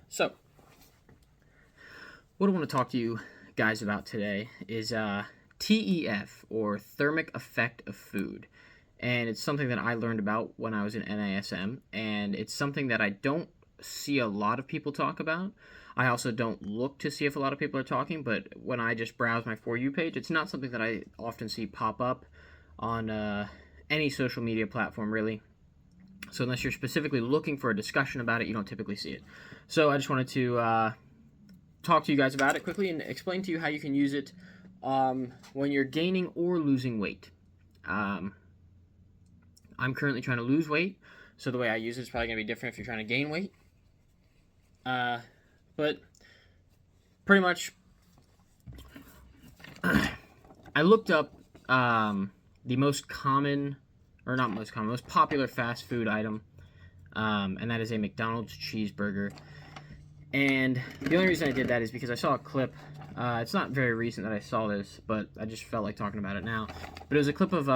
So, what I want to talk to you guys about today is TEF, or thermic effect of food. And it's something that I learned about when I was in NASM, and it's something that I don't see a lot of people talk about. I also don't look to see if a lot of people are talking, but when I just browse my For You page, it's not something that I often see pop up on any social media platform, really. So unless you're specifically looking for a discussion about it, you don't typically see it. So I just wanted to talk to you guys about it quickly and explain to you how you can use it when you're gaining or losing weight. I'm currently trying to lose weight, so the way I use it is probably going to be different if you're trying to gain weight. But pretty much, I looked up the most common, or not most common, most popular fast food item, and that is a McDonald's cheeseburger. And the only reason I did that is because I saw a clip. It's not very recent that I saw this, but I just felt like talking about it now. But it was a clip of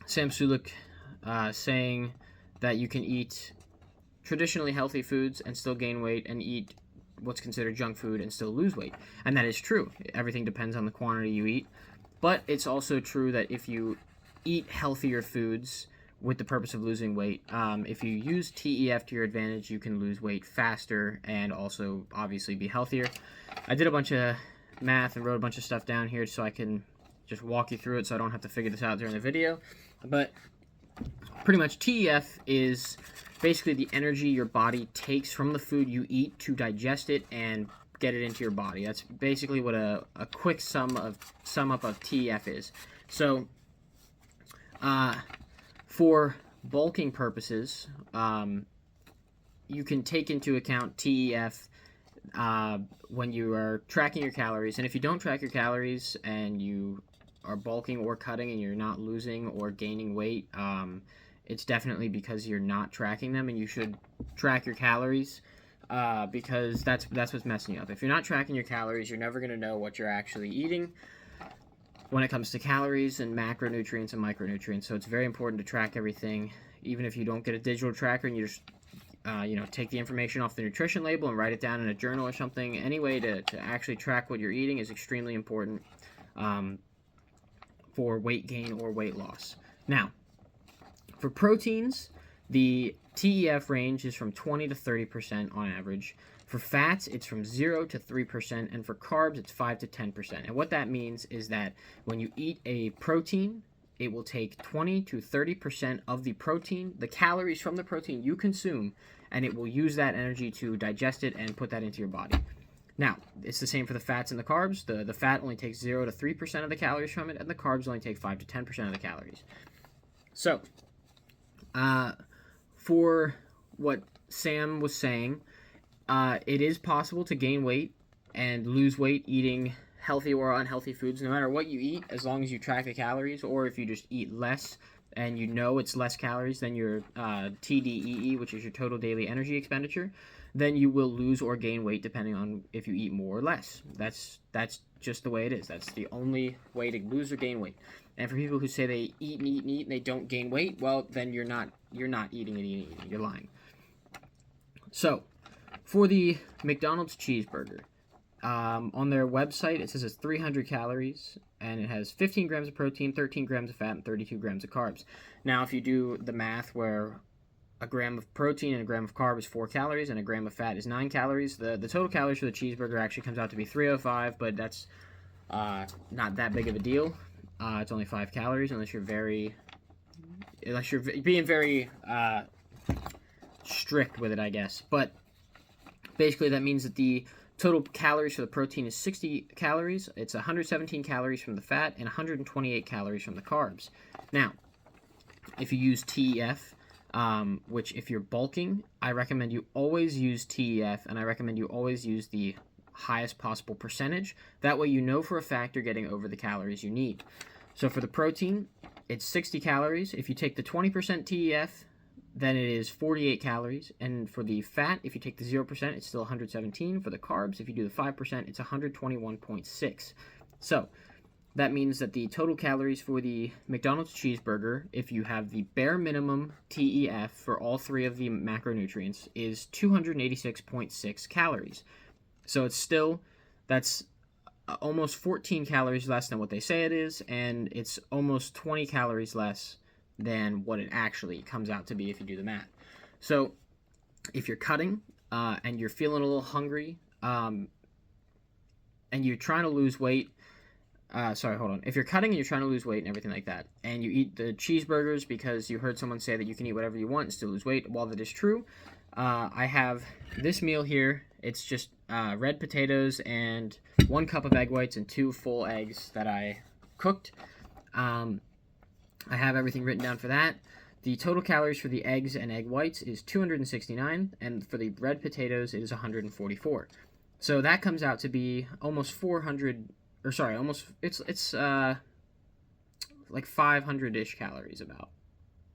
Sam Sulek saying that you can eat traditionally healthy foods and still gain weight, and eat what's considered junk food and still lose weight. And that is true. Everything depends on the quantity you eat. But it's also true that if you eat healthier foods with the purpose of losing weight, if you use TEF to your advantage, you can lose weight faster and also obviously be healthier. I did a bunch of math and wrote a bunch of stuff down here so I can just walk you through it so I don't have to figure this out during the video. But pretty much TEF is basically the energy your body takes from the food you eat to digest it and get it into your body. That's basically what a quick sum up of TEF is. So for bulking purposes, you can take into account TEF when you are tracking your calories. And if you don't track your calories and you are bulking or cutting and you're not losing or gaining weight, it's definitely because you're not tracking them, and you should track your calories because that's what's messing you up. If you're not tracking your calories, you're never going to know what you're actually eating when it comes to calories and macronutrients and micronutrients. So it's very important to track everything, even if you don't get a digital tracker and you just take the information off the nutrition label and write it down in a journal or something. Any way to actually track what you're eating is extremely important for weight gain or weight loss. Now, for proteins, the TEF range is from 20 to 30% on average. For fats, it's from 0 to 3%, and for carbs, it's 5 to 10%. And what that means is that when you eat a protein, it will take 20 to 30% of the protein, the calories from the protein you consume, and it will use that energy to digest it and put that into your body. Now, it's the same for the fats and the carbs. The fat only takes 0 to 3% of the calories from it, and the carbs only take 5 to 10% of the calories. So, for what Sam was saying, it is possible to gain weight and lose weight eating healthy or unhealthy foods, no matter what you eat, as long as you track the calories, or if you just eat less and you know it's less calories than your TDEE, which is your total daily energy expenditure, then you will lose or gain weight depending on if you eat more or less. That's just the way it is. That's the only way to lose or gain weight. And for people who say they eat and eat and eat and they don't gain weight, well, then you're not eating and eating. You're lying. So, for the McDonald's cheeseburger, on their website, it says it's 300 calories, and it has 15 grams of protein, 13 grams of fat, and 32 grams of carbs. Now, if you do the math where a gram of protein and a gram of carb is 4 calories, and a gram of fat is 9 calories, the total calories for the cheeseburger actually comes out to be 305, but that's not that big of a deal. It's only 5 calories, unless you're being very strict with it, I guess. But basically, that means that the total calories for the protein is 60 calories. It's 117 calories from the fat and 128 calories from the carbs. Now, if you use TEF, which if you're bulking, I recommend you always use TEF, and I recommend you always use the highest possible percentage. That way you know for a fact you're getting over the calories you need. So for the protein, it's 60 calories. If you take the 20% TEF, then it is 48 calories. And for the fat, if you take the 0%, it's still 117. For the carbs, if you do the 5%, it's 121.6. So that means that the total calories for the McDonald's cheeseburger, if you have the bare minimum TEF for all three of the macronutrients, is 286.6 calories. So it's still, that's almost 14 calories less than what they say it is, and it's almost 20 calories less than what it actually comes out to be if you do the math. So if you're cutting and you're feeling a little hungry and you're trying to lose weight, if you're cutting and you're trying to lose weight and everything like that, and you eat the cheeseburgers because you heard someone say that you can eat whatever you want and still lose weight, while that is true, I have this meal here. It's just red potatoes and 1 cup of egg whites and 2 full eggs that I cooked. I have everything written down for that. The total calories for the eggs and egg whites is 269, and for the red potatoes, it is 144. So that comes out to be almost 400, or sorry, almost, it's like 500-ish calories about,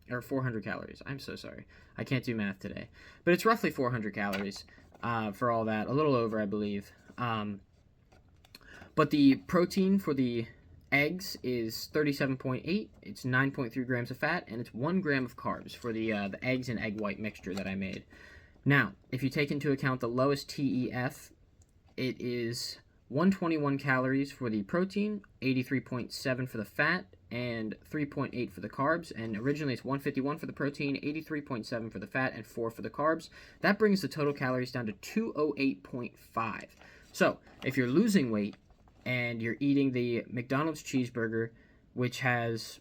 or 400 calories. I'm so sorry. I can't do math today. But it's roughly 400 calories for all that, a little over, I believe. But the protein for the eggs is 37.8. It's 9.3 grams of fat, and it's 1 gram of carbs for the eggs and egg white mixture that I made. Now, if you take into account the lowest TEF, it is 121 calories for the protein, 83.7 for the fat, and 3.8 for the carbs. And originally it's 151 for the protein, 83.7 for the fat, and 4 for the carbs. That brings the total calories down to 208.5. So if you're losing weight and you're eating the McDonald's cheeseburger, which has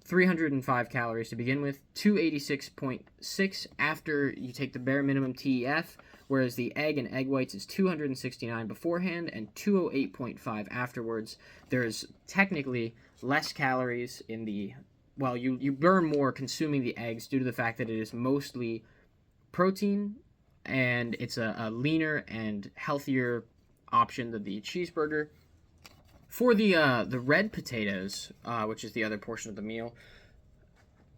305 calories to begin with, 286.6 after you take the bare minimum TEF, whereas the egg and egg whites is 269 beforehand and 208.5 afterwards. There's technically less calories in the, well, you burn more consuming the eggs due to the fact that it is mostly protein, and it's a leaner and healthier option than the cheeseburger. For the red potatoes, which is the other portion of the meal,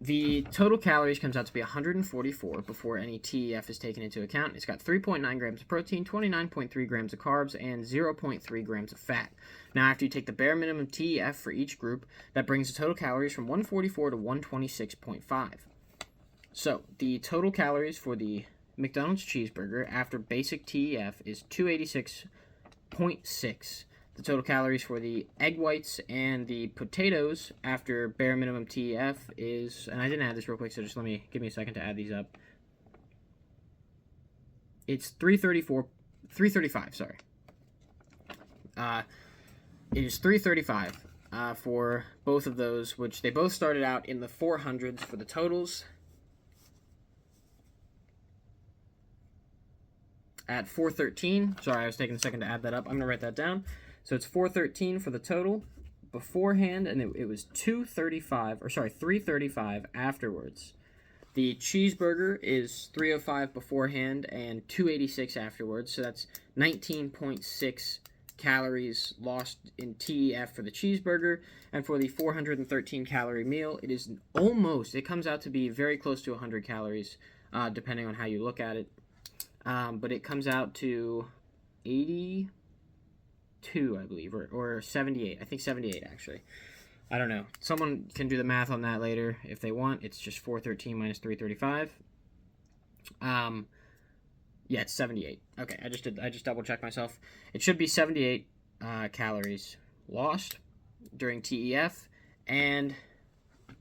the total calories comes out to be 144 before any TEF is taken into account. It's got 3.9 grams of protein, 29.3 grams of carbs, and 0.3 grams of fat. Now, after you take the bare minimum TEF for each group, that brings the total calories from 144 to 126.5. So, the total calories for the McDonald's cheeseburger after basic TEF is 286.6. The total calories for the egg whites and the potatoes after bare minimum TEF is, and I didn't add this real quick, so just give me a second to add these up. It's 335, sorry. It is 335 for both of those, which they both started out in the 400s for the totals. At 413, sorry, I was taking a second to add that up. I'm going to write that down. So it's 413 for the total beforehand, and it was 335 afterwards. The cheeseburger is 305 beforehand and 286 afterwards, so that's 19.6 calories lost in TEF for the cheeseburger. And for the 413 calorie meal, it comes out to be very close to 100 calories, depending on how you look at it. But it comes out to 82, I believe, or 78. I think 78, actually. I don't know. Someone can do the math on that later if they want. It's just 413 minus 335. Yeah, it's 78. Okay, I just double checked myself. It should be 78 calories lost during TEF, and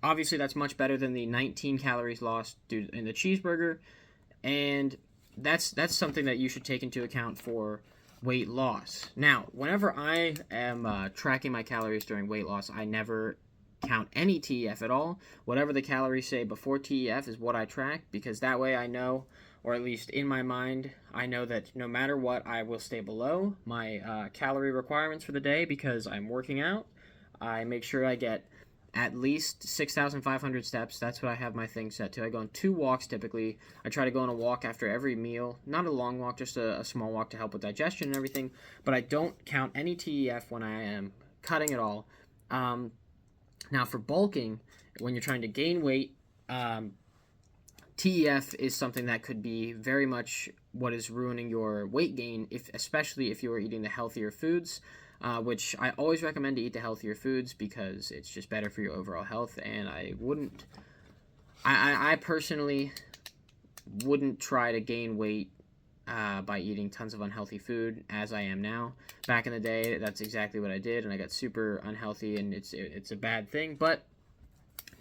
obviously that's much better than the 19 calories lost in the cheeseburger, and that's something that you should take into account for weight loss. Now, whenever I am tracking my calories during weight loss, I never count any TEF at all. Whatever the calories say before TEF is what I track, because that way I know, or at least in my mind, I know that no matter what, I will stay below my calorie requirements for the day because I'm working out. I make sure I get at least 6,500 steps. That's what I have my thing set to. I go on 2 walks typically. I try to go on a walk after every meal. Not a long walk, just a small walk to help with digestion and everything. But I don't count any TEF when I am cutting at all. Now for bulking, when you're trying to gain weight, TEF is something that could be very much what is ruining your weight gain, especially if you are eating the healthier foods. which I always recommend to eat the healthier foods because it's just better for your overall health. And I personally wouldn't try to gain weight by eating tons of unhealthy food as I am now. Back in the day, that's exactly what I did, and I got super unhealthy, and it's a bad thing. But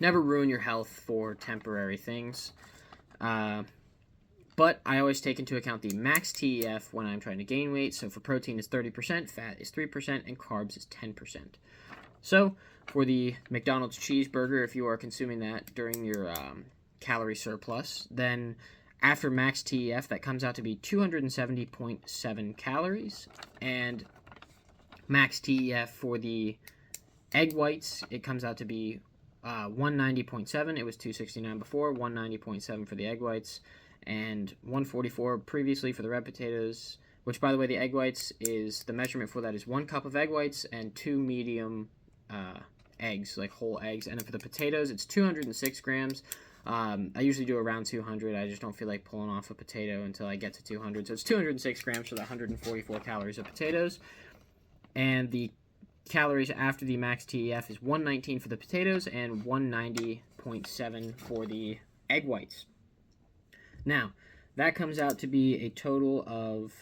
never ruin your health for temporary things. But I always take into account the max TEF when I'm trying to gain weight. So for protein is 30%, fat is 3%, and carbs is 10%. So for the McDonald's cheeseburger, if you are consuming that during your calorie surplus, then after max TEF, that comes out to be 270.7 calories. And max TEF for the egg whites, it comes out to be 190.7. It was 269 before, 190.7 for the egg whites, and 144 previously for the red potatoes, which, by the way, the egg whites is, the measurement for that is 1 cup of egg whites and 2 medium eggs, like whole eggs. And then for the potatoes, it's 206 grams. I usually do around 200. I just don't feel like pulling off a potato until I get to 200. So it's 206 grams for the 144 calories of potatoes. And the calories after the max TEF is 119 for the potatoes and 190.7 for the egg whites. Now, that comes out to be a total of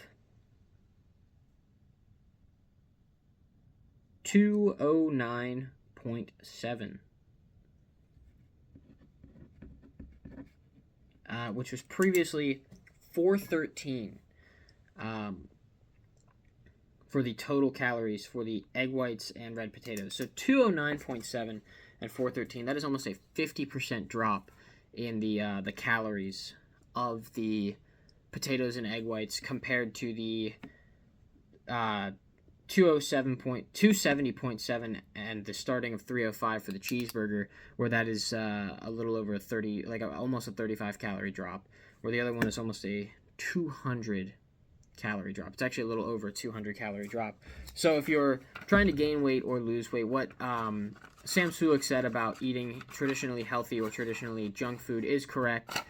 209.7, which was previously 413 for the total calories for the egg whites and red potatoes. So 209.7 and 413. That is almost a 50% drop in the calories of the potatoes and egg whites compared to the 270.7 and the starting of 305 for the cheeseburger, where that is a little over a 30, like almost a 35 calorie drop, where the other one is almost a 200 calorie drop. It's actually a little over a 200 calorie drop. So if you're trying to gain weight or lose weight, what Sam Sulek said about eating traditionally healthy or traditionally junk food is correct.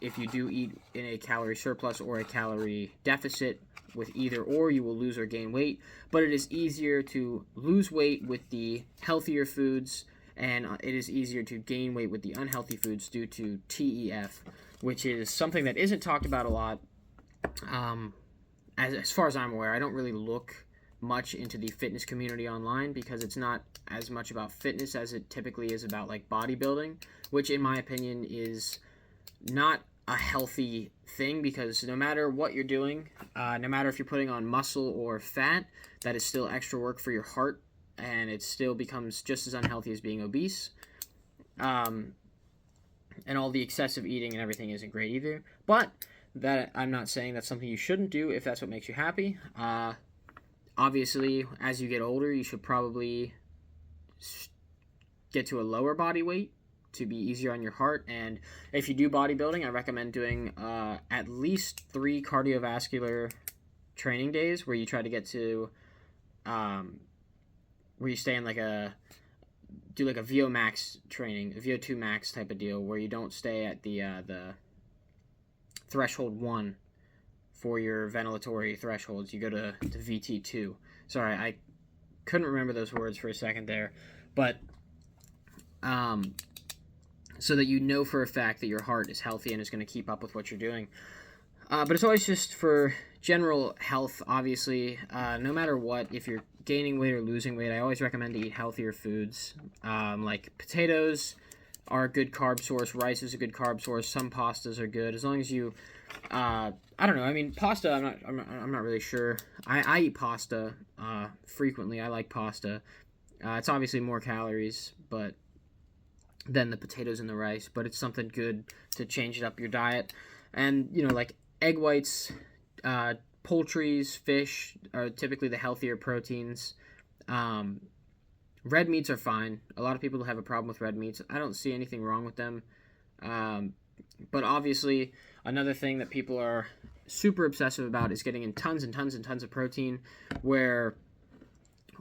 If you do eat in a calorie surplus or a calorie deficit with either or, you will lose or gain weight. But it is easier to lose weight with the healthier foods, and it is easier to gain weight with the unhealthy foods due to TEF, which is something that isn't talked about a lot. As far as I'm aware, I don't really look much into the fitness community online because it's not as much about fitness as it typically is about like bodybuilding, which in my opinion is not a healthy thing, because no matter what you're doing, no matter if you're putting on muscle or fat, that is still extra work for your heart, and it still becomes just as unhealthy as being obese. And all the excessive eating and everything isn't great either. But that, I'm not saying that's something you shouldn't do if that's what makes you happy. Obviously, as you get older, you should probably get to a lower body weight to be easier on your heart. And if you do bodybuilding, I recommend doing at least 3 cardiovascular training days where you try to get to where you stay in like do like a VO max training, a VO2 max type of deal, where you don't stay at the threshold 1 for your ventilatory thresholds. You go to VT2. Sorry, I couldn't remember those words for a second there, but so that you know for a fact that your heart is healthy and is going to keep up with what you're doing. But it's always just for general health, obviously. No matter what, if you're gaining weight or losing weight, I always recommend to eat healthier foods. Like potatoes are a good carb source. Rice is a good carb source. Some pastas are good. As long as you, I don't know. I mean, pasta, I'm not really sure. I eat pasta frequently. I like pasta. It's obviously more calories, but than the potatoes and the rice, but it's something good to change it up your diet. And, you know, like egg whites, poultries, fish are typically the healthier proteins. Red meats are fine. A lot of people have a problem with red meats. I don't see anything wrong with them. But obviously, another thing that people are super obsessive about is getting in tons and tons and tons of protein, where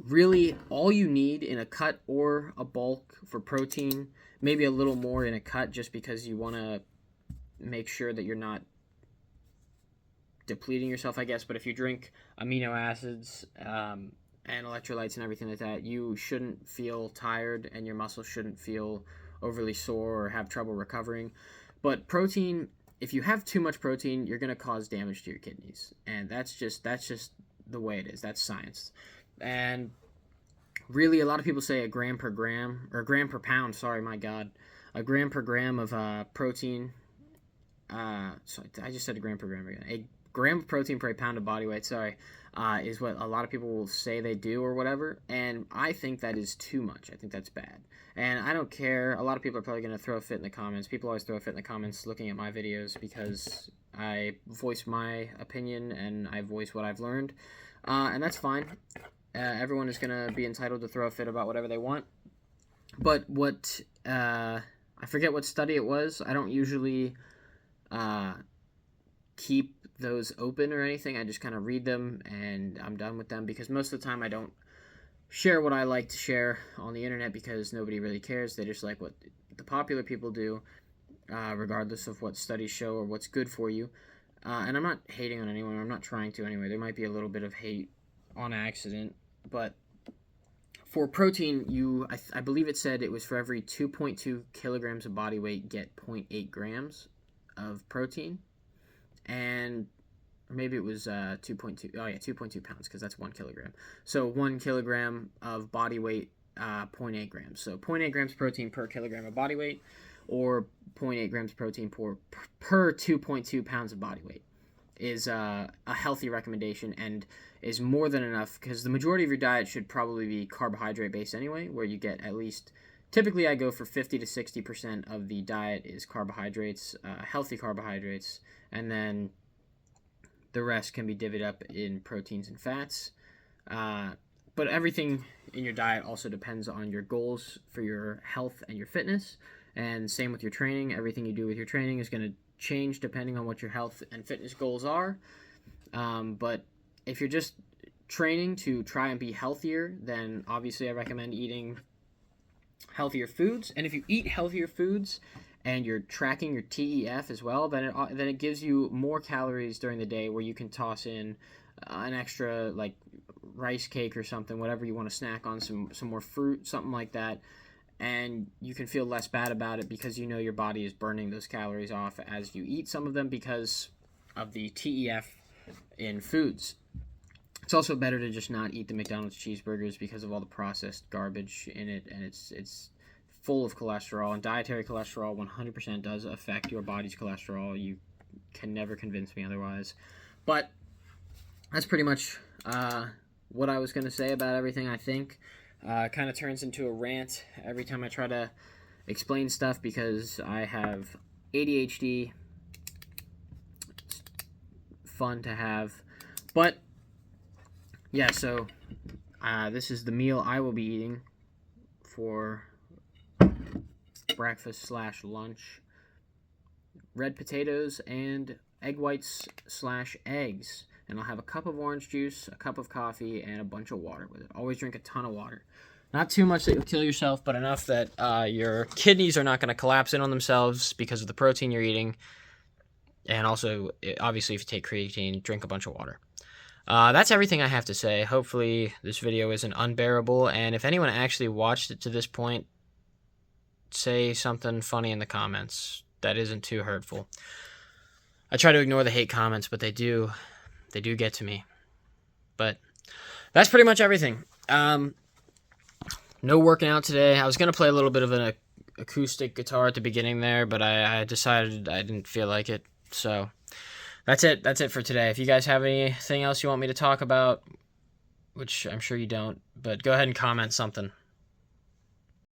really all you need in a cut or a bulk for protein, maybe a little more in a cut just because you want to make sure that you're not depleting yourself, I guess. But if you drink amino acids and electrolytes and everything like that, you shouldn't feel tired and your muscles shouldn't feel overly sore or have trouble recovering. But protein, if you have too much protein, you're going to cause damage to your kidneys. And that's just the way it is. That's science. And really, a lot of people say a gram per pound, sorry, my God. A gram per gram of protein. So I just said a gram per gram again. A gram of protein per pound of body weight, is what a lot of people will say they do or whatever. And I think that is too much. I think that's bad. And I don't care. A lot of people are probably going to throw a fit in the comments. People always throw a fit in the comments looking at my videos because I voice my opinion and I voice what I've learned. And that's fine. Everyone is going to be entitled to throw a fit about whatever they want. But I forget what study it was. I don't usually keep those open or anything. I just kind of read them and I'm done with them because most of the time I don't share what I like to share on the internet because nobody really cares. They just like what the popular people do, regardless of what studies show or what's good for you. And I'm not hating on anyone. I'm not trying to anyway. There might be a little bit of hate on accident, but for protein, I believe it said it was for every 2.2 kilograms of body weight, get 0.8 grams of protein, and maybe it was 2.2. Oh yeah, 2.2 pounds because that's 1 kilogram. So 1 kilogram of body weight, 0.8 grams. So 0.8 grams protein per kilogram of body weight, or 0.8 grams protein per 2.2 pounds of body weight is a healthy recommendation and is more than enough because the majority of your diet should probably be carbohydrate based anyway, where you get at least, typically I go for 50 to 60% of the diet is carbohydrates, healthy carbohydrates, and then the rest can be divvied up in proteins and fats. But everything in your diet also depends on your goals for your health and your fitness, and same with your training. Everything you do with your training is going to change depending on what your health and fitness goals are. But if you're just training to try and be healthier, then obviously I recommend eating healthier foods. And if you eat healthier foods and you're tracking your TEF as well, then it gives you more calories during the day where you can toss in an extra like rice cake or something, whatever you want to snack on, some more fruit, something like that. And you can feel less bad about it because you know your body is burning those calories off as you eat some of them because of the TEF in foods. It's also better to just not eat the McDonald's cheeseburgers because of all the processed garbage in it, and it's full of cholesterol, and dietary cholesterol 100% does affect your body's cholesterol. You can never convince me otherwise. But that's pretty much what I was going to say about everything, I think. Kind of turns into a rant every time I try to explain stuff because I have ADHD. It's fun to have. But, yeah, so this is the meal I will be eating for breakfast / lunch. Red potatoes and egg whites / eggs. And I'll have a cup of orange juice, a cup of coffee, and a bunch of water with it. Always drink a ton of water. Not too much that you'll kill yourself, but enough that your kidneys are not going to collapse in on themselves because of the protein you're eating. And also, obviously, if you take creatine, drink a bunch of water. That's everything I have to say. Hopefully, this video isn't unbearable. And if anyone actually watched it to this point, say something funny in the comments that isn't too hurtful. I try to ignore the hate comments, but they do get to me. But that's pretty much everything. No working out today. I was going to play a little bit of an acoustic guitar at the beginning there, but I decided I didn't feel like it. So that's it. That's it for today. If you guys have anything else you want me to talk about, which I'm sure you don't, but go ahead and comment something.